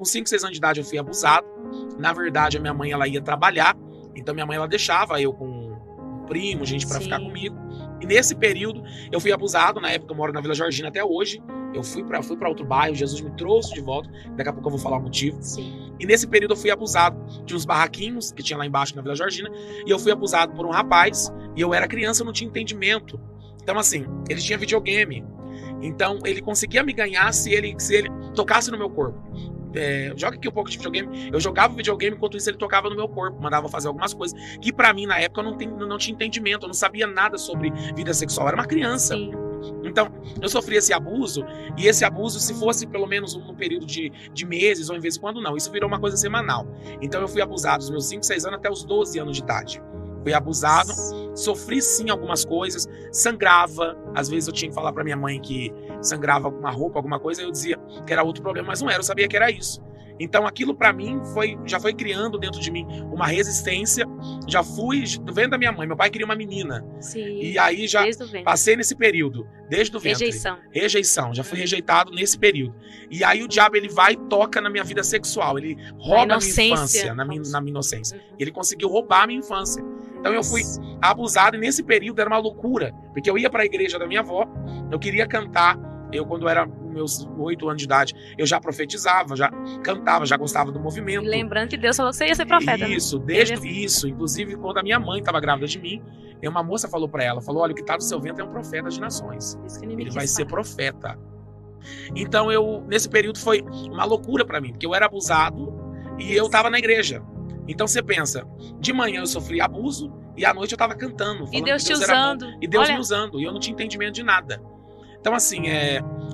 Com 5, 6 anos de idade eu fui abusado. Na verdade, a minha mãe ela ia trabalhar, então minha mãe ela deixava eu com um primo, gente para ficar comigo. E nesse período eu fui abusado. Na época eu moro na Vila Georgina até hoje. Eu fui para outro bairro, Jesus me trouxe de volta. Daqui a pouco eu vou falar o motivo. Sim. E nesse período eu fui abusado de uns barraquinhos que tinha lá embaixo na Vila Georgina. E eu fui abusado por um rapaz. E eu era criança, eu não tinha entendimento. Então assim, ele tinha videogame. Então ele conseguia me ganhar se ele tocasse no meu corpo. Joga aqui um pouco de videogame. Eu jogava videogame, enquanto isso ele tocava no meu corpo, mandava fazer algumas coisas que pra mim na época eu não tinha entendimento, eu não sabia nada sobre vida sexual, eu era uma criança. Sim. Então eu sofri esse abuso, e esse abuso, se fosse pelo menos um período de meses ou em vez em quando, não, isso virou uma coisa semanal. Então eu fui abusado dos meus 5, 6 anos até os 12 anos de idade. Fui abusado, sofri sim algumas coisas, sangrava. Às vezes eu tinha que falar pra minha mãe que sangrava alguma roupa, alguma coisa, eu dizia que era outro problema, mas não era, eu sabia que era isso. Então aquilo pra mim já foi criando dentro de mim uma resistência. Já fui vendo a minha mãe, meu pai queria uma menina. Sim, e aí já passei nesse período, desde o ventre. Rejeição, já fui rejeitado nesse período. E aí o diabo ele vai e toca na minha vida sexual, ele rouba a minha infância, na minha inocência. Ele conseguiu roubar a minha infância. Então eu fui abusado, e nesse período era uma loucura, porque eu ia para a igreja da minha avó, eu queria cantar. Eu, quando era meus 8 anos de idade, eu já profetizava, já cantava, já gostava do movimento. E lembrando que Deus falou que você ia ser profeta. Isso, isso. Inclusive, quando a minha mãe estava grávida de mim, uma moça falou para ela, olha, o que está no seu ventre é um profeta de nações. Ele vai ser profeta. Então, nesse período foi uma loucura para mim, porque eu era abusado e eu estava na igreja. Então você pensa, de manhã eu sofri abuso e à noite eu estava cantando. E Deus te usando. E Deus me usando, e eu não tinha entendimento de nada. Então assim,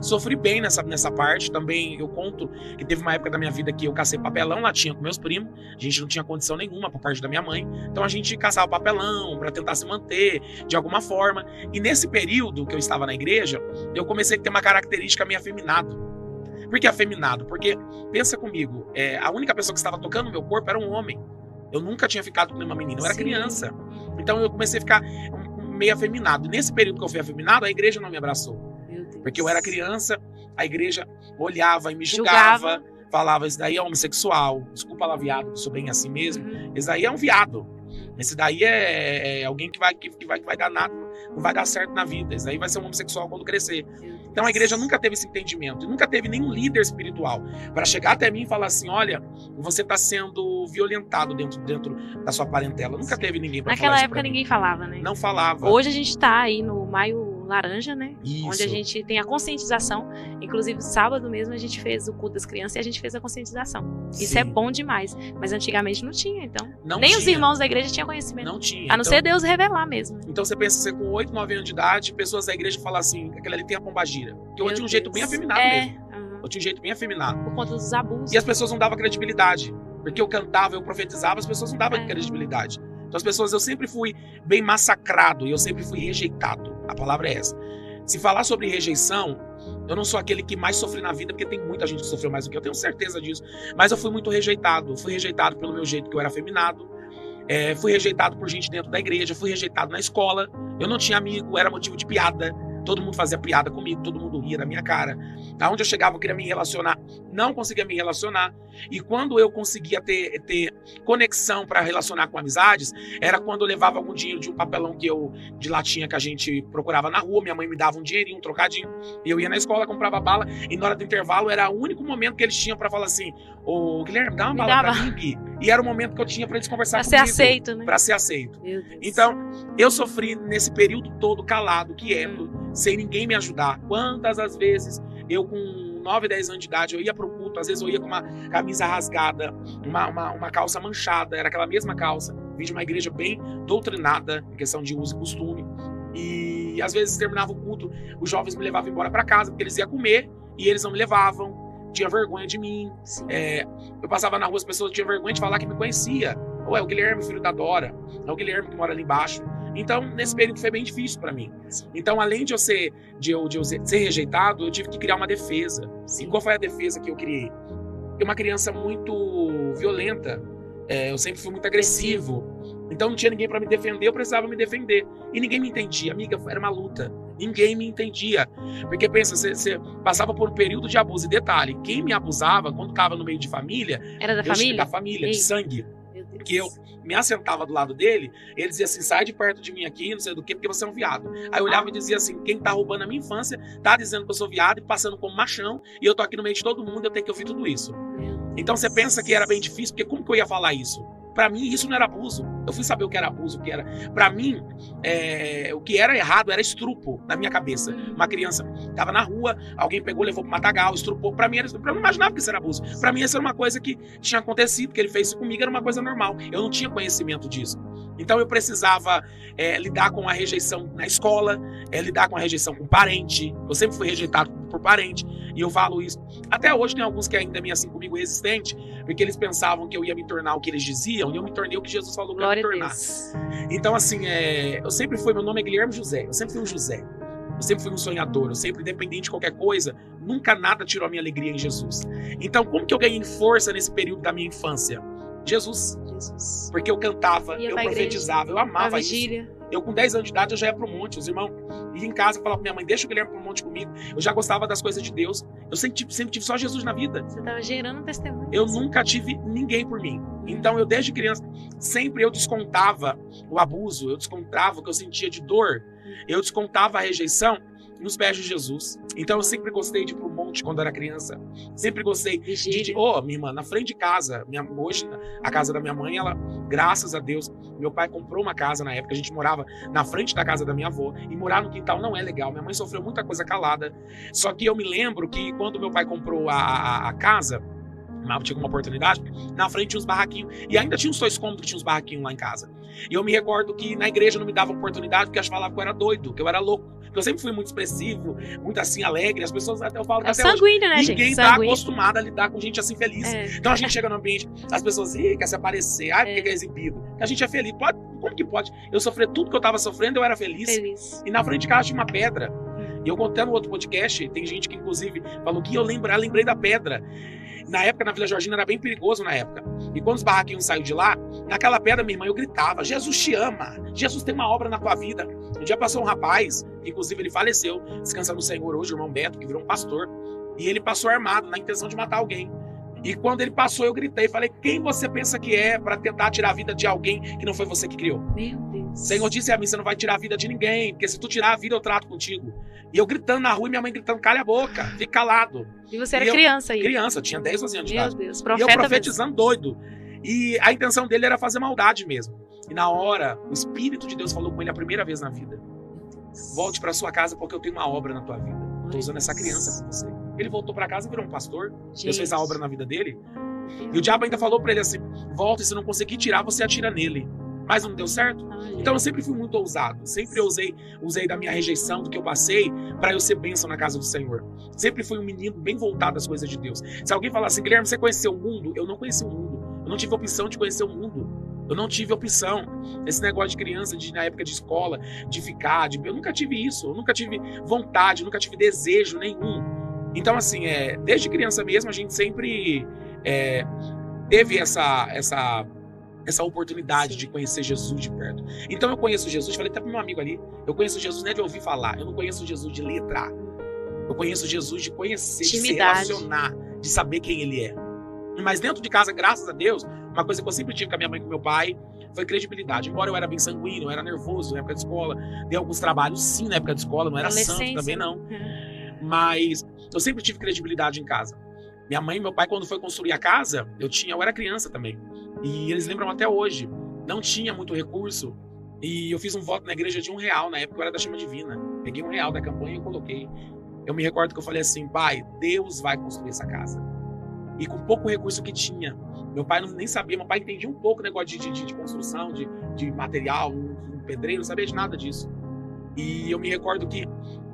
sofri bem nessa parte. Também eu conto que teve uma época da minha vida que eu cacei papelão, latinha com meus primos. A gente não tinha condição nenhuma por parte da minha mãe. Então a gente caçava papelão para tentar se manter de alguma forma. E nesse período que eu estava na igreja, eu comecei a ter uma característica meio afeminado. Por que afeminado? Porque, pensa comigo, a única pessoa que estava tocando no meu corpo era um homem. Eu nunca tinha ficado com nenhuma menina, eu era criança. Então eu comecei a ficar meio afeminado. E nesse período que eu fui afeminado, a igreja não me abraçou. Porque eu era criança, a igreja olhava e me julgava, falava, esse daí é homossexual, desculpa lá, viado, que sou bem assim mesmo, esse daí é um viado, esse daí é alguém que vai dar nada, não vai dar certo na vida, esse daí vai ser um homossexual quando crescer. Então a igreja nunca teve esse entendimento, e nunca teve nenhum líder espiritual para chegar até mim e falar assim, olha, você está sendo violentado dentro da sua parentela. Nunca teve ninguém para falar. Naquela época ninguém falava, né? Não falava. Hoje a gente está aí no Maio Laranja, né? Isso. Onde a gente tem a conscientização. Inclusive, sábado mesmo a gente fez o culto das crianças e a gente fez a conscientização. Sim. Isso é bom demais. Mas antigamente não tinha, então. Nem os irmãos da igreja tinham conhecimento. Não tinha. A não ser Deus revelar mesmo. Então você pensa, você com 8, 9 anos de idade, pessoas da igreja falam assim, aquele ali tem a pombagira. Porque eu tinha um jeito bem afeminado mesmo. Eu tinha um jeito bem afeminado. Por conta dos abusos. E as pessoas não davam credibilidade. Porque eu cantava, eu profetizava, as pessoas não davam credibilidade. Então as pessoas, eu sempre fui bem massacrado e eu sempre fui rejeitado. A palavra é essa. Se falar sobre rejeição, eu não sou aquele que mais sofre na vida, porque tem muita gente que sofreu mais do que eu tenho certeza disso. Mas eu fui muito rejeitado. Eu fui rejeitado pelo meu jeito, que eu era afeminado. Fui rejeitado por gente dentro da igreja. Fui rejeitado na escola. Eu não tinha amigo, era motivo de piada. Todo mundo fazia piada comigo, todo mundo ria da minha cara. Aonde eu chegava, eu queria me relacionar, não conseguia me relacionar. E quando eu conseguia ter conexão para relacionar com amizades, era quando eu levava algum dinheiro de um papelão de latinha que a gente procurava na rua. Minha mãe me dava um dinheirinho, um trocadinho. E eu ia na escola, comprava bala. E na hora do intervalo, era o único momento que eles tinham para falar assim, ô Guilherme, dá uma bala pra mim, Gui. E era o momento que eu tinha para eles conversar comigo. Pra ser aceito, né? Pra ser aceito. Então, eu sofri nesse período todo calado, quieto, sem ninguém me ajudar. Quantas as vezes eu com 9, 10 anos de idade, eu ia pro culto, às vezes eu ia com uma camisa rasgada, uma calça manchada, era aquela mesma calça, vim de uma igreja bem doutrinada, em questão de uso e costume, e às vezes terminava o culto, os jovens me levavam embora para casa, porque eles iam comer, e eles não me levavam, tinha vergonha de mim, eu passava na rua, as pessoas tinham vergonha de falar que me conhecia, ou é o Guilherme, filho da Dora, é o Guilherme que mora ali embaixo. Então, nesse período foi bem difícil para mim. Então, além de eu ser rejeitado, eu tive que criar uma defesa. E qual foi a defesa que eu criei? Eu uma criança muito violenta, eu sempre fui muito agressivo. Então, não tinha ninguém para me defender, eu precisava me defender. E ninguém me entendia. Amiga, era uma luta. Ninguém me entendia. Porque pensa, você passava por um período de abuso. E detalhe, quem me abusava, quando estava no meio de família... Era da família? Da família, de sangue. Que eu me assentava do lado dele, ele dizia assim, sai de perto de mim aqui, não sei do que, porque você é um viado. Aí eu olhava e dizia assim, quem tá roubando a minha infância, tá dizendo que eu sou viado e passando como machão, e eu tô aqui no meio de todo mundo, eu tenho que ouvir tudo isso. Então você pensa que era bem difícil, porque como que eu ia falar isso? Pra mim, isso não era abuso. Eu fui saber o que era abuso, o que era... Pra mim, o que era errado era estrupo na minha cabeça. Uma criança tava na rua, alguém pegou, levou pro matagal, estrupou. Pra mim, eu não imaginava que isso era abuso. Pra mim, isso era uma coisa que tinha acontecido, que ele fez isso comigo, era uma coisa normal. Eu não tinha conhecimento disso. Então, eu precisava lidar com a rejeição na escola, lidar com a rejeição com parente. Eu sempre fui rejeitado por parente, e eu falo isso. Até hoje, tem alguns que ainda é assim comigo resistente, porque eles pensavam que eu ia me tornar o que eles diziam, e eu me tornei o que Jesus falou que eu ia me tornar. Então, assim, eu sempre fui, meu nome é Guilherme José, eu sempre fui um José. Eu sempre fui um sonhador, eu sempre, independente de qualquer coisa, nunca nada tirou a minha alegria em Jesus. Então, como que eu ganhei força nesse período da minha infância? Jesus. Porque eu cantava, eu profetizava, eu amava isso. Eu com 10 anos de idade eu já ia pro monte, os irmãos iam em casa e falavam pra minha mãe, deixa o Guilherme pro monte comigo. Eu já gostava das coisas de Deus. Eu sempre tive só Jesus na vida. Você tava gerando um testemunho. Eu nunca tive ninguém por mim. Então eu desde criança, sempre eu descontava o abuso, eu descontava o que eu sentia de dor, eu descontava a rejeição nos pés de Jesus. Então eu sempre gostei de ir pro monte quando era criança. Sempre gostei de minha irmã, na frente de casa. Hoje, a casa da minha mãe, ela, graças a Deus, meu pai comprou uma casa na época, a gente morava na frente da casa da minha avó, e morar no quintal não é legal. Minha mãe sofreu muita coisa calada. Só que eu me lembro que quando meu pai comprou a casa, tinha uma oportunidade, na frente tinha uns barraquinhos, e ainda tinha uns 2 cômodos que tinha uns barraquinhos lá em casa. E eu me recordo que na igreja não me dava oportunidade, porque elas falavam que eu era doido, que eu era louco. Porque eu sempre fui muito expressivo, muito assim, alegre. As pessoas, até eu falo que até sanguíneo, hoje, né, ninguém tá acostumado a lidar com gente assim feliz. Então a gente chega no ambiente, as pessoas, quer se aparecer, porque é exibido. A gente é feliz. Como que pode? Eu sofri tudo que eu tava sofrendo, eu era feliz. E na frente de casa tinha uma pedra. E eu contei no outro podcast, tem gente que inclusive falou que eu lembrei da pedra. Na época, na Vila Georgina, era bem perigoso na época. E quando os barraquinhos saíram de lá, naquela pedra, minha irmã, eu gritava, Jesus te ama, Jesus tem uma obra na tua vida. Um dia passou um rapaz, inclusive ele faleceu, descansa no Senhor hoje, o irmão Beto, que virou um pastor. E ele passou armado, na intenção de matar alguém. E quando ele passou, eu gritei, falei, quem você pensa que é para tentar tirar a vida de alguém que não foi você que criou? Meu Deus. O Senhor disse a mim, você não vai tirar a vida de ninguém, porque se tu tirar a vida, eu trato contigo. E eu gritando na rua e minha mãe gritando, cala a boca, fica calado. E você era criança aí? Criança, eu tinha 10, 12 anos de idade. Meu Deus, e eu profetizando doido. E a intenção dele era fazer maldade mesmo. E na hora, o Espírito de Deus falou com ele a primeira vez na vida. Volte para sua casa porque eu tenho uma obra na tua vida. Estou usando essa criança com você. Ele voltou para casa e virou um pastor. Deus fez a obra na vida dele. E o diabo ainda falou para ele assim, volta e se não conseguir tirar, você atira nele. Mas não deu certo. Então eu sempre fui muito ousado. Sempre usei da minha rejeição, do que eu passei, para eu ser bênção na casa do Senhor. Sempre fui um menino bem voltado às coisas de Deus. Se alguém falar assim, Guilherme, você conheceu o mundo? Eu não conheci o mundo. Eu não tive opção de conhecer o mundo. Eu não tive opção. Esse negócio de criança, na época de escola, de ficar, eu nunca tive isso. Eu nunca tive vontade, nunca tive desejo nenhum. Então, assim, desde criança mesmo, a gente sempre teve essa oportunidade de conhecer Jesus de perto. Então eu conheço Jesus, falei até pro meu amigo ali, eu conheço Jesus não é de ouvir falar, eu não conheço Jesus de letrar. Eu conheço Jesus de conhecer, de se relacionar, de saber quem ele é. Mas dentro de casa, graças a Deus, uma coisa que eu sempre tive com a minha mãe e com meu pai foi credibilidade. Embora eu era bem sanguíneo, eu era nervoso na época de escola, dei alguns trabalhos sim na época de escola, não era santo também não. Mas eu sempre tive credibilidade em casa. Minha mãe e meu pai, quando foi construir a casa, eu era criança também. E eles lembram até hoje, não tinha muito recurso. E eu fiz um voto na igreja de R$1, na época eu era da Chama Divina. Peguei R$1 da campanha e coloquei. Eu me recordo que eu falei assim, pai, Deus vai construir essa casa. E com pouco recurso que tinha. Meu pai nem sabia, meu pai entendia um pouco o negócio de construção, de material, um pedreiro, não sabia de nada disso. E eu me recordo que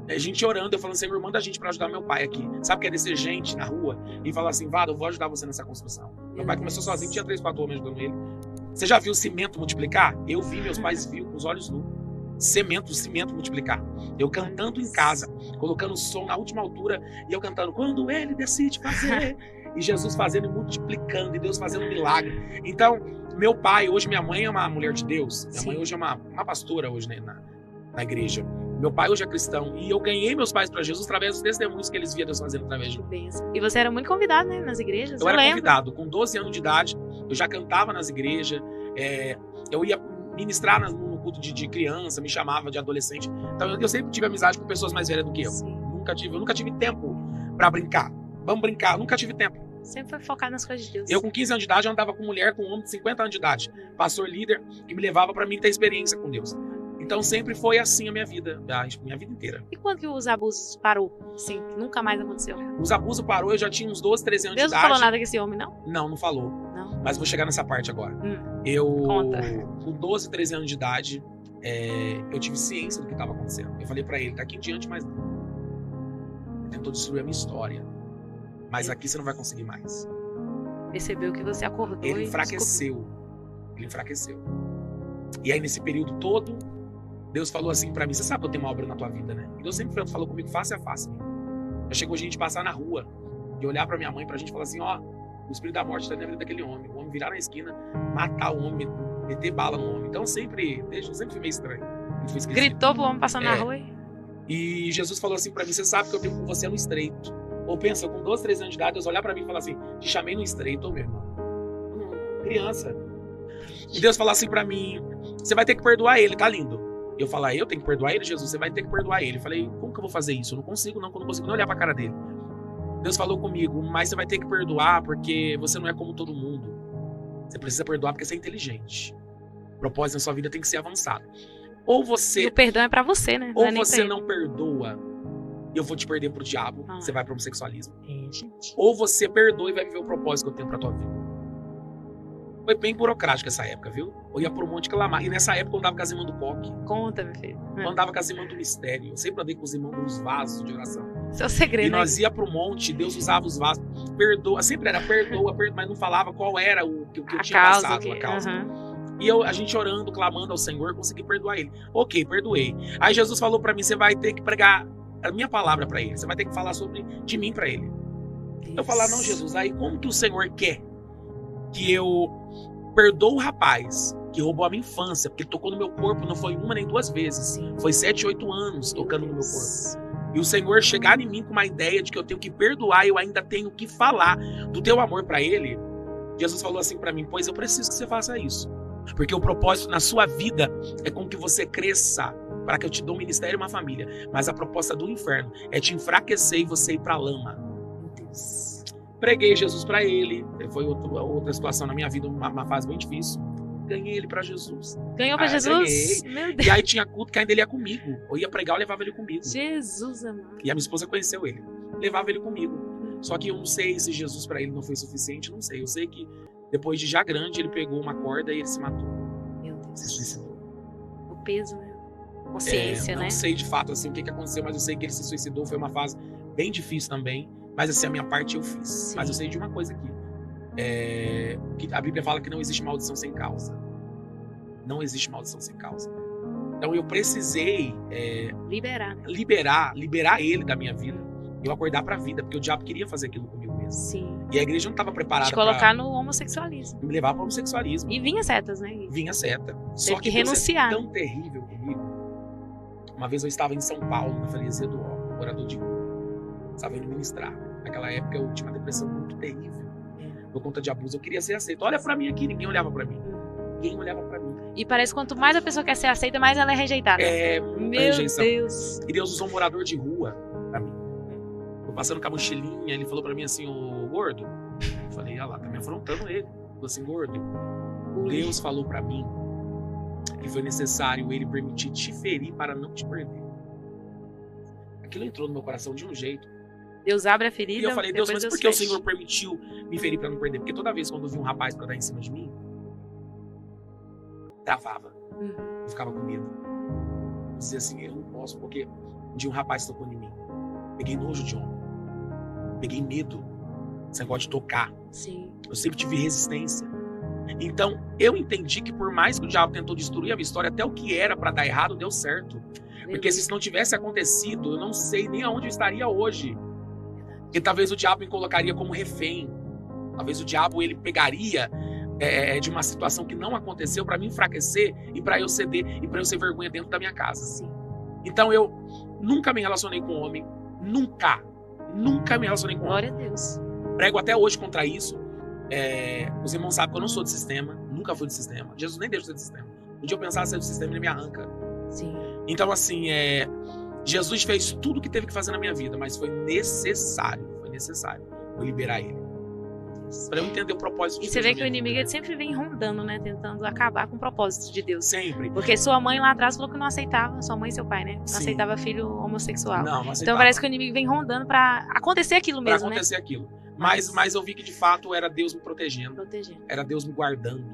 a gente orando, eu falando, Senhor, manda a gente para ajudar meu pai aqui. Sabe que é descer gente na rua e falar assim, Vado, eu vou ajudar você nessa construção. Meu pai começou sozinho, tinha 3, 4 homens ajudando ele. Você já viu o cimento multiplicar? Eu vi, meus pais viram com os olhos nus. Cimento multiplicar. Eu cantando em casa, colocando o som na última altura e eu cantando, quando ele decide fazer. E Jesus fazendo e multiplicando, e Deus fazendo um milagre. Então, meu pai, hoje minha mãe é uma mulher de Deus. Minha mãe hoje é uma pastora hoje, né, na igreja. Meu pai hoje é cristão. E eu ganhei meus pais para Jesus através dos testemunhos que eles viam Deus fazendo através de mim. E você era muito convidado, né? Nas igrejas? Eu era convidado. Com 12 anos de idade, eu já cantava nas igrejas. Eu ia ministrar no culto de criança, me chamava de adolescente. Então eu sempre tive amizade com pessoas mais velhas do que eu. Eu nunca tive tempo para brincar. Vamos brincar. Eu nunca tive tempo. Sempre foi focado nas coisas de Deus. Eu, com 15 anos de idade, eu andava com mulher, com um homem de 50 anos de idade. Pastor líder, que me levava para mim ter experiência com Deus. Então sempre foi assim a minha vida inteira. E quando que os abusos parou? Sim, nunca mais aconteceu? Os abusos parou, eu já tinha uns 12, 13 anos Deus de idade. Deus não falou nada com esse homem, não? Não falou. Não. Mas vou chegar nessa parte agora. Conta. Com 12, 13 anos de idade, eu tive ciência do que estava acontecendo. Eu falei para ele, daqui em diante mais não. Ele tentou destruir a minha história. Mas aqui você não vai conseguir mais. Percebeu que você acordou. Ele enfraqueceu. Ele enfraqueceu. E aí, nesse período todo, Deus falou assim pra mim, você sabe que eu tenho uma obra na tua vida, né? E Deus sempre falou comigo face a face. Já chegou a gente passar na rua e olhar pra minha mãe, pra gente falar assim, ó, o espírito da morte tá na vida daquele homem. O homem virar na esquina, matar o homem, meter bala no homem. Então eu sempre fui meio estranho. Gritou pro homem passando na rua? E Jesus falou assim pra mim, você sabe que eu tenho com você no estreito. Ou pensa, com 12, 13 anos de idade, Deus olhar pra mim e falar assim, te chamei no estreito, meu irmão. Criança. E Deus falar assim pra mim, você vai ter que perdoar ele, tá lindo. Eu falar, eu tenho que perdoar ele, Jesus, você vai ter que perdoar ele. Eu falei, como que eu vou fazer isso? Eu não consigo não olhar pra cara dele. Deus falou comigo, mas você vai ter que perdoar porque você não é como todo mundo. Você precisa perdoar porque você é inteligente. O propósito na sua vida tem que ser avançado. Ou você... O perdão é pra você, né? Ou você não perdoa, eu vou te perder pro diabo, você vai pro homossexualismo. Gente. Ou você perdoa e vai viver o propósito que eu tenho pra tua vida. Foi bem burocrático essa época, viu? Eu ia pro Monte Clamar. E nessa época eu andava com as irmãs do coque. Conta, meu filho. Eu andava com as irmãs do mistério. Eu sempre andei com os irmãos dos vasos de oração. Seu segredo. E nós ia pro monte, Deus usava os vasos. Perdoa, sempre era perdoa, mas não falava qual era o que eu tinha passado, a causa. E a gente orando, clamando ao Senhor, consegui perdoar ele. Ok, perdoei. Aí Jesus falou pra mim, você vai ter que pregar a minha palavra pra ele. Você vai ter que falar de mim pra ele. Isso. Eu falar, não, Jesus, aí como que o Senhor quer que eu perdoo o rapaz que roubou a minha infância, porque ele tocou no meu corpo, não foi uma nem duas vezes. Sim. Foi 7, 8 anos tocando no meu corpo. E o Senhor chegar em mim com uma ideia de que eu tenho que perdoar, eu ainda tenho que falar do teu amor pra ele. Jesus falou assim pra mim, pois eu preciso que você faça isso. Porque o propósito na sua vida é com que você cresça, para que eu te dê um ministério e uma família. Mas a proposta do inferno é te enfraquecer e você ir pra lama. Preguei Jesus pra ele. Foi outra situação na minha vida, uma fase bem difícil. Ganhei ele pra Jesus. Ganhou pra Jesus? Ganhei. Meu Deus. E aí tinha culto que ainda ele ia comigo. Eu ia pregar, eu levava ele comigo. Jesus, amado. E a minha esposa conheceu ele. Levava ele comigo. Só que eu não sei se Jesus pra ele não foi suficiente, não sei. Eu sei que depois de já grande, ele pegou uma corda e ele se matou. Meu Deus. Se suicidou. O peso, né? Consciência, né? Não sei de fato assim, o que aconteceu, mas eu sei que ele se suicidou. Foi uma fase bem difícil também. Mas assim, a minha parte eu fiz. Sim. Mas eu sei de uma coisa aqui. Que a Bíblia fala que não existe maldição sem causa. Não existe maldição sem causa. Então eu precisei liberar ele da minha vida. Eu acordar pra vida, porque o diabo queria fazer aquilo comigo mesmo. Sim. E a igreja não estava preparada para colocar no homossexualismo. Me levar para o homossexualismo. E vinha setas, né? Vinha seta. Só que renunciar. Deus é tão terrível comigo. Uma vez eu estava em São Paulo, na freguesia do morador de rua. Estava indo ministrar. Naquela época eu tinha uma depressão muito terrível. Por conta de abuso. Eu queria ser aceito. Olha pra mim aqui, ninguém olhava pra mim. Ninguém olhava pra mim. E parece que quanto mais a pessoa quer ser aceita, mais ela é rejeitada. Meu rejeição. Deus. E Deus usou um morador de rua pra mim. Eu passando com a mochilinha, ele falou pra mim assim, ô gordo. Eu falei, olha lá, tá me afrontando ele. Ele falou assim, gordo, Deus falou pra mim que foi necessário ele permitir te ferir para não te perder. Aquilo entrou no meu coração de um jeito. Deus abre a ferida. E eu falei, Deus, mas por que o Senhor permitiu me ferir para não perder? Porque toda vez quando eu vi um rapaz pra dar em cima de mim, travava. Eu ficava com medo. Eu dizia assim, eu não posso, porque um dia um rapaz tocou em mim. Peguei nojo de homem. Peguei medo. Esse negócio de tocar. Sim. Eu sempre tive resistência. Então, eu entendi que por mais que o diabo tentou destruir a minha história, até o que era pra dar errado, deu certo. Porque se isso não tivesse acontecido, eu não sei nem aonde eu estaria hoje. Porque talvez o diabo me colocaria como refém. Talvez o diabo ele pegaria de uma situação que não aconteceu para me enfraquecer e para eu ceder e para eu ser vergonha dentro da minha casa. Sim. Então eu nunca me relacionei com homem. Nunca me relacionei com homem. Glória a Deus. Prego até hoje contra isso. Os irmãos sabem que eu não sou de sistema. Nunca fui de sistema. Jesus nem deixa eu ser de sistema. Um dia eu pensava ser de sistema e ele me arranca. Sim. Então assim, Jesus fez tudo o que teve que fazer na minha vida, mas foi necessário eu liberar ele. Para eu entender o propósito de Deus. E você vê que o inimigo ele sempre vem rondando, né? Tentando acabar com o propósito de Deus. Sempre. Porque sua mãe lá atrás falou que não aceitava, sua mãe e seu pai, né? Não aceitava filho homossexual. Não aceitava. Então parece que o inimigo vem rondando pra acontecer aquilo mesmo, pra acontecer aquilo. Mas eu vi que de fato era Deus me protegendo. Era Deus me guardando.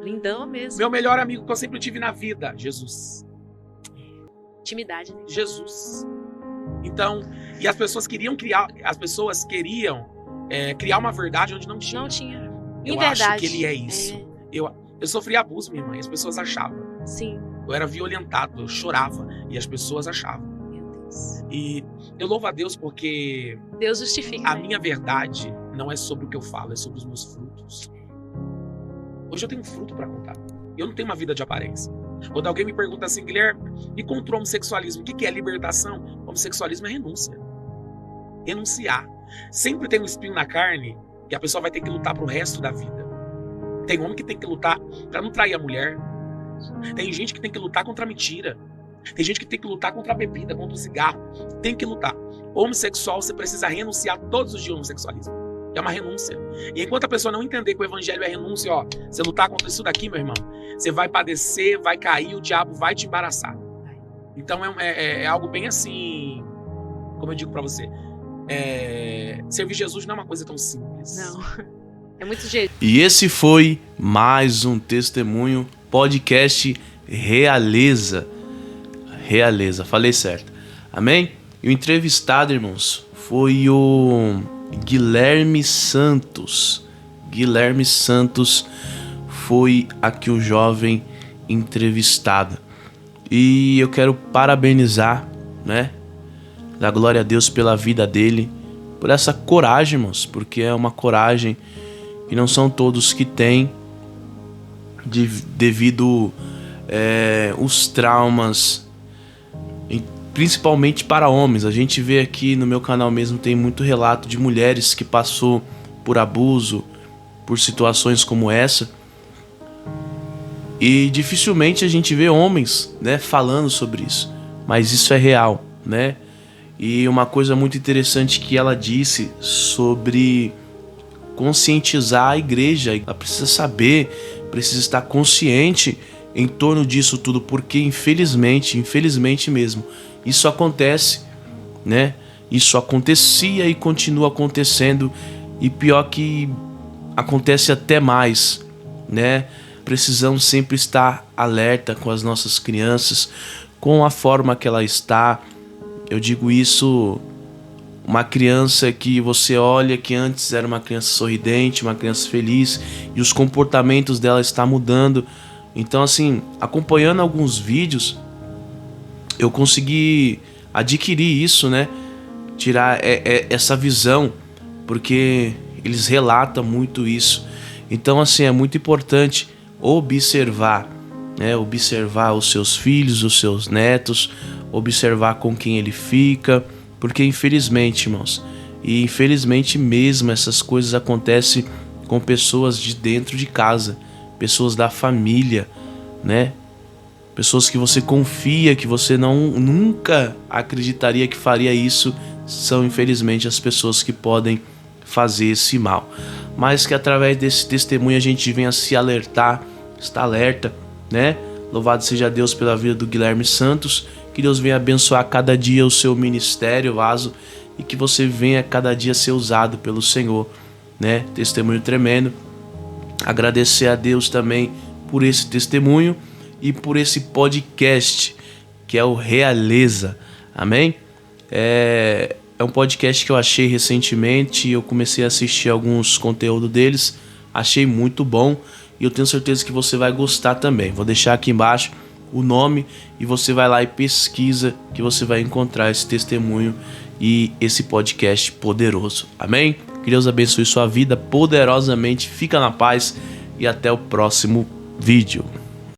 Lindão mesmo. Meu melhor amigo que eu sempre tive na vida, Jesus. Intimidade, né? Jesus. Então, e as pessoas queriam criar uma verdade onde não tinha. Não tinha. Eu acho que ele é isso. Eu sofri abuso, minha irmã, e as pessoas achavam. Sim. Eu era violentado, eu chorava, e as pessoas achavam. Meu Deus. E eu louvo a Deus porque Deus justifica. A minha verdade não é sobre o que eu falo, é sobre os meus frutos. Hoje eu tenho um fruto para contar. Eu não tenho uma vida de aparência. Quando alguém me pergunta assim, Guilherme, e contra o homossexualismo, o que é libertação? O homossexualismo é renúncia. Renunciar. Sempre tem um espinho na carne que a pessoa vai ter que lutar pro resto da vida. Tem homem que tem que lutar para não trair a mulher. Tem gente que tem que lutar contra a mentira. Tem gente que tem que lutar contra a bebida, contra o cigarro. Tem que lutar. Homossexual, você precisa renunciar todos os dias ao homossexualismo. É uma renúncia. E enquanto a pessoa não entender que o evangelho é renúncia, você lutar contra isso daqui, meu irmão, você vai padecer, vai cair, o diabo vai te embaraçar. Então é algo bem assim, como eu digo pra você, servir Jesus não é uma coisa tão simples. Não, é muito jeito. E esse foi mais um testemunho, podcast Realeza. Realeza, falei certo. Amém? E o entrevistado, irmãos, foi o Guilherme Santos. Guilherme Santos foi aqui o jovem entrevistado. E eu quero parabenizar, né? Dar glória a Deus pela vida dele, por essa coragem, irmãos, porque é uma coragem que não são todos que têm, devido os traumas, principalmente para homens. A gente vê aqui no meu canal mesmo, tem muito relato de mulheres que passou por abuso, por situações como essa. E dificilmente a gente vê homens, né, falando sobre isso. Mas isso é real, né? E uma coisa muito interessante que ela disse sobre conscientizar a igreja. Ela precisa saber, precisa estar consciente em torno disso tudo, porque infelizmente mesmo, isso acontece, né? Isso acontecia e continua acontecendo, e pior que acontece até mais, né? Precisamos sempre estar alerta com as nossas crianças, com a forma que ela está. Eu digo isso, uma criança que você olha que antes era uma criança sorridente, uma criança feliz, e os comportamentos dela estão mudando. Então, assim, acompanhando alguns vídeos, eu consegui adquirir isso, né? Tirar essa visão, porque eles relatam muito isso. Então, assim, é muito importante observar, né? Observar os seus filhos, os seus netos, observar com quem ele fica, porque infelizmente, irmãos, e infelizmente mesmo, essas coisas acontecem com pessoas de dentro de casa, pessoas da família, né? Pessoas que você confia, que você nunca acreditaria que faria isso, são infelizmente as pessoas que podem fazer esse mal. Mas que através desse testemunho a gente venha se alertar, estar alerta, né? Louvado seja Deus pela vida do Guilherme Santos, que Deus venha abençoar cada dia o seu ministério, vaso, e que você venha cada dia ser usado pelo Senhor, né? Testemunho tremendo. Agradecer a Deus também por esse testemunho e por esse podcast, que é o Realeza. Amém? É um podcast que eu achei recentemente, eu comecei a assistir alguns conteúdos deles, achei muito bom e eu tenho certeza que você vai gostar também. Vou deixar aqui embaixo o nome e você vai lá e pesquisa, que você vai encontrar esse testemunho e esse podcast poderoso. Amém? Que Deus abençoe sua vida poderosamente, fica na paz e até o próximo vídeo.